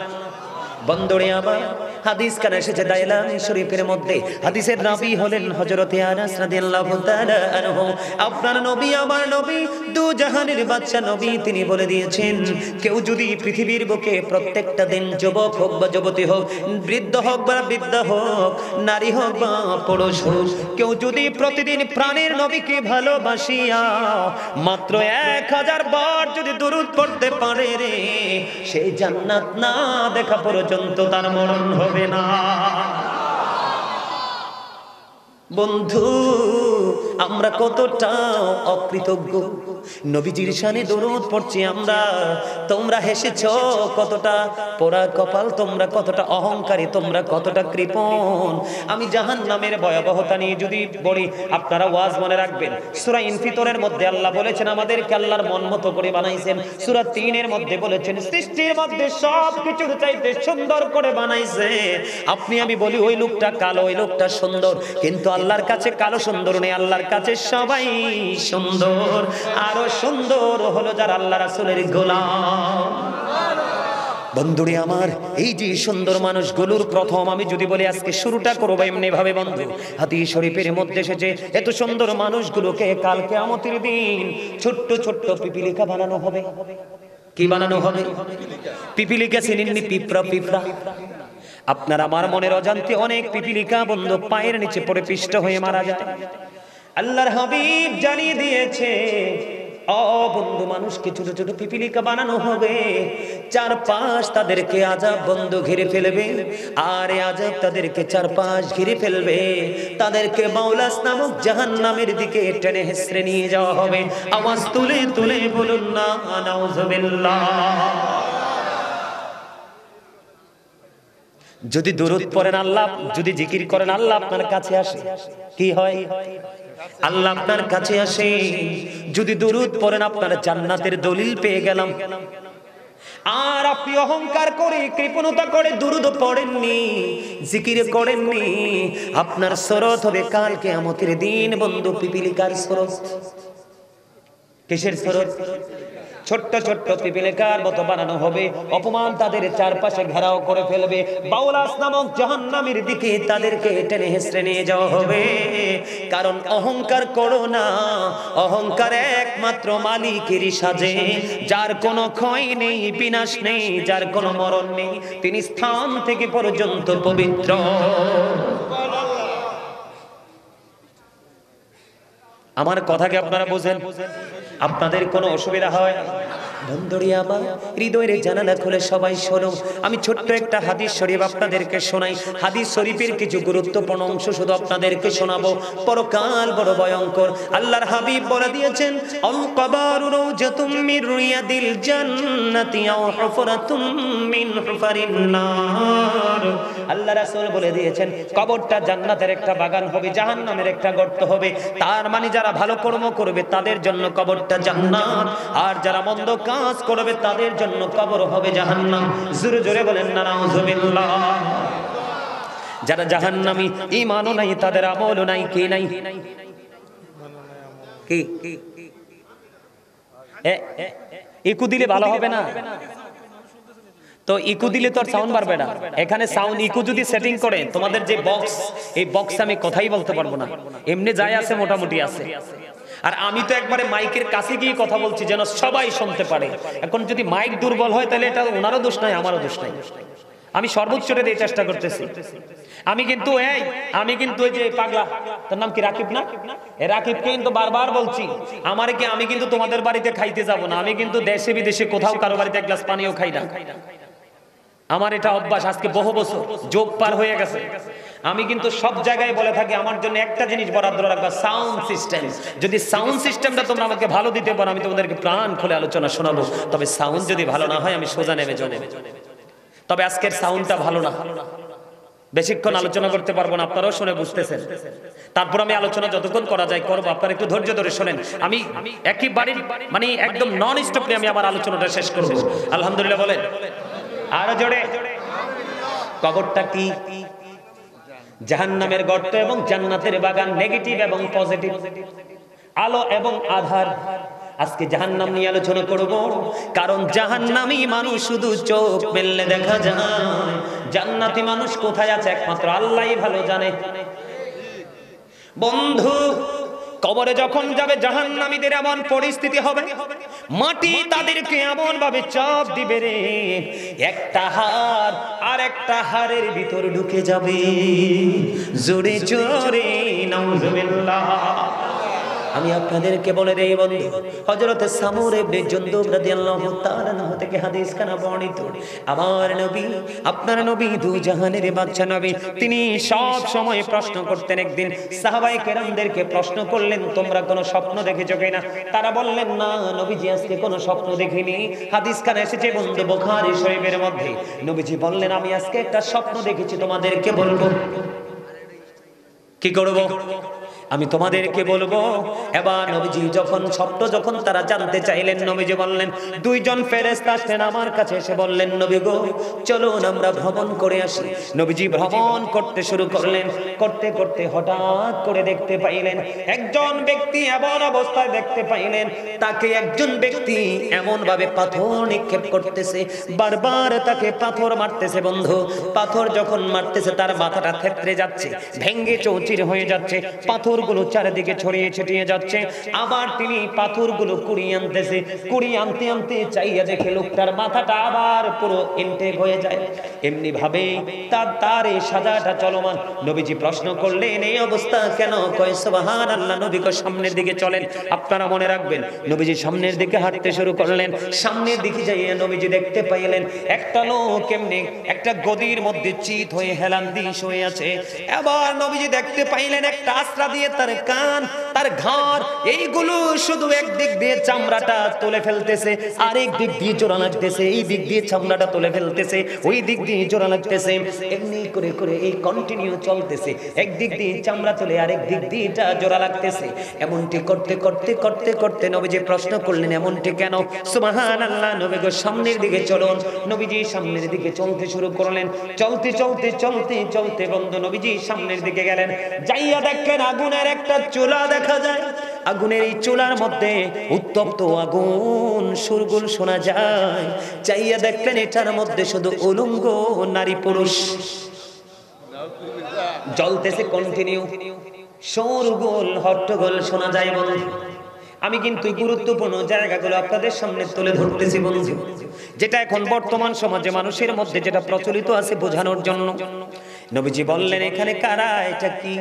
বন্ধুরে আমার, হাদিস কানে এসেছে দাইলামি শরীফের মধ্যে। হাদিসের রাবী হলেন হযরতে আনাস রাদিয়াল্লাহু তাআলা আনহু। আপনার নবী, আমার নবী, দু জাহানের বাদশা নবী, তিনি বলে দিয়েছেন, কেউ যদি পৃথিবীর বুকে প্রত্যেকটা দিন, যুবক হোক বা যুবতী হোক, বৃদ্ধ হোক বা বৃদ্ধা হোক, নারী হোক বা পুরুষ হোক, কেউ যদি প্রতিদিন প্রাণের নবীকে ভালোবাসিয়া মাত্র 1000 বার যদি দুরূদ পড়তে পারে রে, সেই জান্নাত না দেখা পর্যন্ত তার মরণ হবে না। বন্ধু, আমরা কতটা অকৃতজ্ঞ। নবীজির শানে দরুদ পড়ছি আমরা, তোমরা হেসেছো কতটা, পোড়া কপাল তোমরা, কতটা অহংকারী তোমরা, কতটা কৃপণ। আমি জাহান্নামের ভয়াবহতা নিয়ে যদি বলি, আপনারা ওয়াজ মনে রাখবেন। সূরা ইনফিতরের মধ্যে আল্লাহ বলেছেন আমাদেরকে আল্লাহর মন মতো করে বানাইছেন। সূরা 3-এর মধ্যে বলেছেন সৃষ্টির মধ্যে সব কিছুর চাইতে সুন্দর করে বানাইছে। আপনি আমি বলি ওই লোকটা কালো, ওই লোকটা সুন্দর, কিন্তু আল্লাহর কাছে কালো সুন্দর নেই, আল্লাহর কাছে সবাই সুন্দর। আরো সুন্দর হলো যারা আল্লাহ রাসূলের গোলাম। বন্ধুরে আমার, এই যে সুন্দর মানুষগুলোর প্রথম আমি যদি বলি, আজকে শুরুটা করবো এমনি ভাবে বন্ধু। হাদিস শরীফের মধ্যে এসেছে এত সুন্দর মানুষগুলোকে কাল কিয়ামতের দিন ছোট্ট ছোট্ট পিপিলিকা বানানো হবে। কি বানানো হবে? পিপিলিকা চিনেননি? পিঁপড়া, পিঁপড়া। আপনার আমার মনের অজান্তে অনেক পিপিলিকা বন্ধু পায়ের নিচে পড়ে পিষ্ট হয়ে মারা যায়। আল্লাহর হাবিব জানিয়ে দিয়েছে, ও বন্ধু, মানুষকে ছোট ছোট পিপিলিকা বানানো হবে, চারপাশ তাদেরকে আযাব বন্ধু ঘিরে ফেলবে, আর এই আযাব তাদেরকে চারপাশ ঘিরে ফেলবে, তাদেরকে বাউলাস নামক জাহান্নামের দিকে টেনে হেসড়ে নিয়ে যাওয়া হবে। আওয়াজ তুলে তুলে বলুন না নাউজুবিল্লাহ। যদি দুরূদ পড়েন আল্লাহ, যদি জিকির করেন আল্লাহ আপনার কাছে আসে, কি হয়? আল্লাহ আপনার কাছে আসে। যদি দুরূদ পড়েন আপনার জান্নাতের দলিল পেয়ে গেলাম। আর আপনি অহংকার করে, কৃপণতা করে দুরূদ পড়েননি, জিকির করেননি, আপনার সরত হবে কাল কিয়ামতের দিন বন্ধু পিপিলিকার সরত। কিসের সরত? ছোট্ট ছোট্ট পিপিলিকার মতো বানানো হবে, অপমান তাদের চারপাশে ঘেরাও করে ফেলবে, বাউলাস নামক জাহান্নামের দিকে তাদেরকে টেনে হেসড়ে নিয়ে যাওয়া হবে। কারণ অহংকার করো না, অহংকার একমাত্র মালিকেরই সাজে, যার কোনো ক্ষয় নেই, বিনাশ নেই, যার কোনো মরণ নেই, তিনি স্থান থেকে পর্যন্ত পবিত্র। আমার কথা কি আপনারা বোঝেন? আপনাদের কোনো অসুবিধা হয়? বন্ধুরি আমার হৃদয়ের জানালা খুলে সবাই শোনো, আমি ছোট্ট একটা হাদিস শরীফ আপনাদেরকে শোনাই। হাদিস শরীফের কিছু গুরুত্বপূর্ণ অংশ শুধু আপনাদেরকে শোনাবো। পরকাল বড় ভয়ঙ্কর। আল্লাহর হাবিব বলে দিয়েছেন, আল কবরু রাওজাতুম মির রিয়াদিল জান্নাতি আও হুফরাতুম মিন হুফারিন নার। আল্লাহ রাসূল বলে দিয়েছেন, কবরটা জান্নাতের একটা বাগান হবে, জাহান্নামের একটা গর্ত হবে। তার মানে যারা ভালো কর্ম করবে তাদের জন্য কবরটা জান্নাত, আর যারা মন্দ কাজ করবে তাদের জন্য কবর হবে জাহান্নাম। জোরে জোরে বলেন না নাউজুবিল্লাহ। যারা জাহান্নামী, ঈমানও নাই, তাদের আমলও নাই, কি নাই? কি ইকু দিলে ভালো হবে না তো? ইকু দিলে তো আর সাউন্ড বাড়বে না। এখানে সাউন্ড ইকু যদি সেটিং করে, তোমাদের যে বক্স, এই বক্স আমি কথাই বলতে পারবো না, এমনি যাই আছে মোটামুটি আছে। আর আমি তো একবারে মাইকের কাছে গিয়ে কথা বলছি যেন সবাই শুনতে পারে। এখন যদি মাইক দুর্বল হয় তাহলে এটা ওনারও দোষ নাই, আমারও দোষ নাই। আমি সর্বোচ্চটা দিয়ে চেষ্টা করতেছি। আমি কিন্তু ওই যে পাগলা, তার নাম কি রাকিব না, এই রাকিবকে কিন্তু বারবার বলছি, আমি কিন্তু তোমাদের বাড়িতে খাইতে যাব না, আমি কিন্তু দেশে বিদেশে কোথাও কারো বাড়িতে এক গ্লাস পানিও খাই না। আমার এটা অভ্যাস, আজকে বহু বছর, যোগ পার হয়ে গেছে। আমি কিন্তু সব জায়গায় বলে থাকি, আমার জন্য একটা জিনিস বরাদ্দ রাখবা, সাউন্ড সিস্টেম। যদি সাউন্ড সিস্টেমটা তোমরা আমাকে ভালো দিতে পারো, আমি তোমাদেরকে প্রাণ খুলে আলোচনা শোনাবো। তবে সাউন্ড যদি ভালো না হয়, আমি সোজা নেমে যাবো। তবে আজকের সাউন্ডটা ভালো না, বেশিক্ষণ আলোচনা করতে পারবো না, আপনারাও শুনে বুঝতেছেন। তারপর আমি আলোচনা যতক্ষণ করা যায় করবো, আপনারা একটু ধৈর্য ধরে শোনেন। আমি একেবারে মানে একদম নন স্টপলি আমি আমার আলোচনাটা শেষ করবো। আলহামদুলিল্লাহ বলেন আরো জোরে। কবরটা কি? জাহান্নামের গর্ত এবং জান্নাতের বাগান, নেগেটিভ এবং পজিটিভ, আলো এবং আধার। আজকে জাহান্নাম নিয়ে আলোচনা করব, কারণ জাহান্নামী মানুষ শুধু চোখ মেললে দেখা যায়, জান্নাতি মানুষ কোথায় আছে একমাত্র আল্লাহই ভালো জানে। বন্ধু, কবরে যখন যাবে জাহান্নামীদের এমন পরিস্থিতি হবে, মাটি তাদেরকে এমন ভাবে চাপ দিবে রে, একটা হাড় আর একটা হাড়ের ভিতর ঢুকে যাবে। জোরে জোরে নাউজুবিল্লাহ। আমি আপনাদেরকে বলে দেই বন্ধু, হযরত সামুর ইবনে জুনদুব রাদিয়াল্লাহু তাআলা আনহু থেকে হাদিস খানা বর্ণিত। আমার নবী, আপনার নবী, দু জাহানের বাদশা নবী, তিনি সব সময় প্রশ্ন করতেন। একদিন সাহাবায়ে কেরামদেরকে প্রশ্ন করলেন, তোমরা কোনো স্বপ্ন দেখেছো কিনা? তারা বললেন, না নবীজি, আজকে কোনো স্বপ্ন দেখিনি। হাদিস খানা এসেছে বন্ধু বুখারী শরীফের মধ্যে। নবীজি বললেন, আমি আজকে একটা স্বপ্ন দেখেছি, তোমাদেরকে বলবো। কি করব? আমি তোমাদেরকে বলবো। এবার নবীজি যখন তারা জানতে চাইলেন, নবীজি বললেন, দুইজন ফেরেশতা আসলেন আমার কাছে, এসে বললেন, নবী গো, চলুন আমরা ভ্রমণ করে আসি। নবীজি ভ্রমণ করতে শুরু করলেন। করতে করতে হঠাৎ করে দেখতে পাইলেন, একজন ব্যক্তি এমন অবস্থায় দেখতে পাইলেন, তাকে একজন ব্যক্তি এমন ভাবে পাথর নিক্ষেপ করতেছে, বারবার তাকে পাথর মারতেছে। বন্ধু, পাথর যখন মারতেছে তার মাথাটা থেতরে যাচ্ছে, ভেঙে চৌচির অস্থির হয়ে যাচ্ছে, পাথরগুলো চারিদিকে ছড়িয়ে ছিটিয়ে যাচ্ছে। আবার তিনি পাথরগুলো কুড়িয়ে আনতেছে, কুড়িয়ে আনতে আনতে চাইয়া দেখে লোকটার মাথাটা আবার পুরো ইনটেক হয়ে যায়। এমনি ভাবে তার এই সাজাটা চলমান। নবীজি প্রশ্ন করলেন এই অবস্থা কেন? কয় সুবহানাল্লাহ। নবী কয় সামনের দিকে চলেন। আপনারা মনে রাখবেন, নবীজি সামনের দিকে হাঁটতে শুরু করলেন। সামনের দিকে যাইয়া নবীজি দেখতে পাইলেন একটা লোক এমনি একটা গদির মধ্যে চিত হয়ে হেলান্দিস হয়ে আছে। এবার নবীজি দেখতে পাইলেন একটা আশ্রা দিয়ে তার কান, তার ঘাড়, এইগুলো শুধু একদিক দিয়ে চামড়াটা তুলে ফেলতেছে, আরেক দিক দিয়ে জোড়া লাগতেছে, এই দিক দিয়ে চামড়াটা তুলে ফেলতেছে, ওই দিক দিয়ে জোড়া লাগতেছে। এমনি করে করে এই কন্টিনিউ চলতেছে, একদিক দিয়ে চামড়া তুলে আরেক দিক দিয়ে এটা জোড়া লাগতেছে। এমনটি করতে করতে করতে করতে নবীজি প্রশ্ন করলেন এমনটি কেন? সুবহানাল্লাহ। নবী গো সামনের দিকে চলুন। নবীজি সামনের দিকে চলতে শুরু করলেন। চলতে চলতে চলতে চলতে বন্ধু নবীজি সামনের দিকে গেলেন। যাইয়া দেখেন আগুনের একটা চুলা দেখা যায়। আগুনের এই চুলার মধ্যে উত্তপ্ত আগুন সুরগুল শোনা যায়। চাইয়া দেখলেন এটার মধ্যে শুধু উলঙ্গ নারী পুরুষ জ্বলতেছে কন্টিনিউ, শোরগোল হট্টগোল শোনা যায় বন্ধু। আমি কিন্তু গুরুত্বপূর্ণ জায়গাগুলো আপনাদের সামনে তুলে ধরতেছি বন্ধু, যেটা এখন বর্তমান সমাজে মানুষের মধ্যে যেটা প্রচলিত আছে বোঝানোর জন্য। নবীজি বললেন এখানে কারা, এটা কি?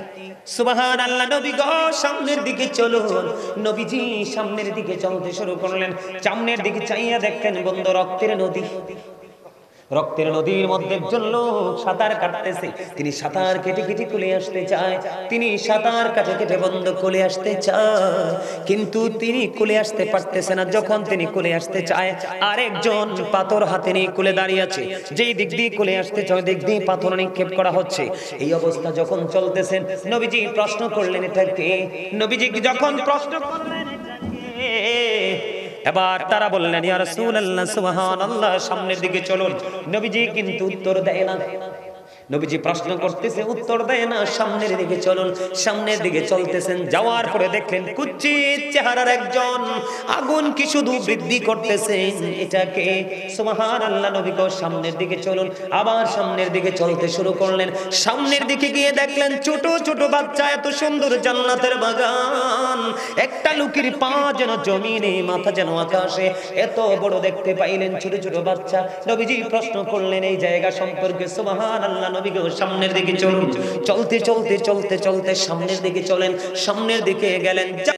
সুবহানাল্লাহ। নবী গো সামনের দিকে চলুন। নবীজি সামনের দিকে চলতে শুরু করলেন। সামনের দিকে চাইয়া দেখেন বন্ধু রক্তের নদী। রক্তের নদীর মধ্যে একজন লোক সাঁতার কাটতেছে। তিনি সাঁতার কেটে কেটে কোলে আসতে চায়, তিনি সাঁতার কাটে কেটে বন্ধ কোলে আসতে চায়, কিন্তু তিনি কোলে আসতে পারতেছে না। যখন তিনি কোলে আসতে চায় আরেকজন পাথর হাতে নিয়ে কোলে দাঁড়িয়ে আছে। যেই দিক দিয়ে কোলে আসতে চায় দিক দিয়ে পাথর নিক্ষেপ করা হচ্ছে। এই অবস্থা যখন চলতেছেন নবীজি প্রশ্ন করলেন এটা কে? নবীজি যখন প্রশ্ন করলেন এটা কে, এবার তারা বললেন ইয়া রাসূলুল্লাহ সুবহানাল্লাহ সামনের দিকে চলুন। নবীজি কিন্তু উত্তর দেয় না। নবীজি প্রশ্ন করতেছে উত্তর দেয় না। সামনের দিকে চলুন। সামনের দিকে চলতেছেন। যাওয়ার পরে দেখলেন কুচ্ছিত চেহারার একজন আগুন কি শুধু বৃদ্ধি করতেছেন। এটাকে সুবহানাল্লাহ। নবী গো সামনের দিকে চলুন। আবার সামনের দিকে চলতে শুরু করলেন। সামনের দিকে গিয়ে দেখলেন ছোট ছোট বাচ্চা, এত সুন্দর জান্নাতের বাগান, একটা লোকের পা যেন জমিনে, মাথা যেন আকাশে, এত বড় দেখতে পাইলেন ছোট ছোট বাচ্চা। নবীজি প্রশ্ন করলেন এই জায়গা সম্পর্কে। সুবহানাল্লাহ। নবী গো সামনের দিকে চলুন। চলতে চলতে চলতে চলতে সামনের দিকে চলেন। সামনের দিকে গেলেন।